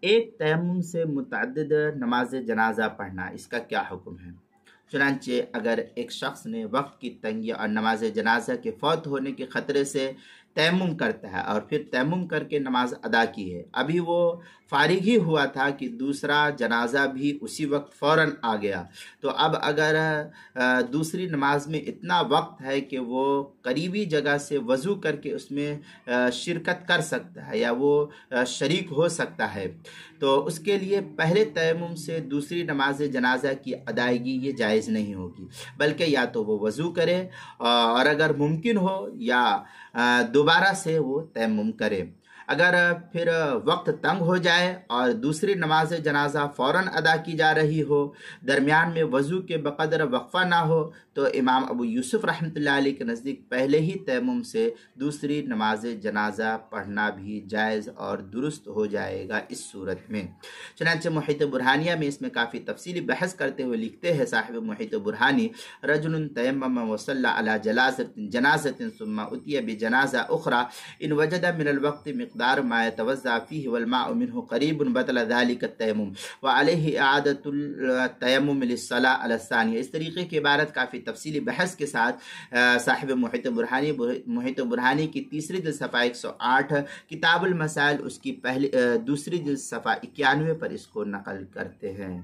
ایک تیمم سے متعدد نماز جنازہ پڑھنا، اس کا کیا حکم ہے؟ چنانچہ اگر ایک شخص نے وقت کی تنگی اور نماز جنازہ کے فوت ہونے کے خطرے سے تیمم کرتا ہے اور پھر تیمم کر کے نماز ادا کی ہے، ابھی وہ فارغ ہی ہوا تھا کہ دوسرا جنازہ بھی اسی وقت فوراً آ گیا، تو اب اگر دوسری نماز میں اتنا وقت ہے کہ وہ قریبی جگہ سے وضو کر کے اس میں شرکت کر سکتا ہے یا وہ شریک ہو سکتا ہے، تو اس کے لیے پہلے تیمم سے دوسری نماز جنازہ کی ادائیگی یہ جائز نہیں ہوگی، بلکہ یا تو وہ وضو کرے اور اگر ممکن ہو یا دوبارہ سے وہ تیمم کرے۔ اگر پھر وقت تنگ ہو جائے اور دوسری نماز جنازہ فوراً ادا کی جا رہی ہو، درمیان میں وضو کے بقدر وقفہ نہ ہو، تو امام ابو یوسف رحمۃ اللہ علیہ کے نزدیک پہلے ہی تیمم سے دوسری نماز جنازہ پڑھنا بھی جائز اور درست ہو جائے گا اس صورت میں۔ چنانچہ محیط برہانیہ میں اس میں کافی تفصیلی بحث کرتے ہوئے لکھتے ہیں صاحب محیط برہانی، رجل تیمم وصلی علی جنازۃ ثم اتی بجنازہ اخرى ان وجد من الوقت مقدار ما يتوضا فيه والماء منه قریب بطل ذلك التیمم وعلیہ اعادۃ التیمم للصلاة علی الثانیہ۔ اس طریقے کی عبارت کافی تفصیلی بحث کے ساتھ صاحب محیط برہانی کی تیسری جلد صفحہ 108 کتاب المسائل اس کی دوسری جلد صفحہ 91 پر اس کو نقل کرتے ہیں۔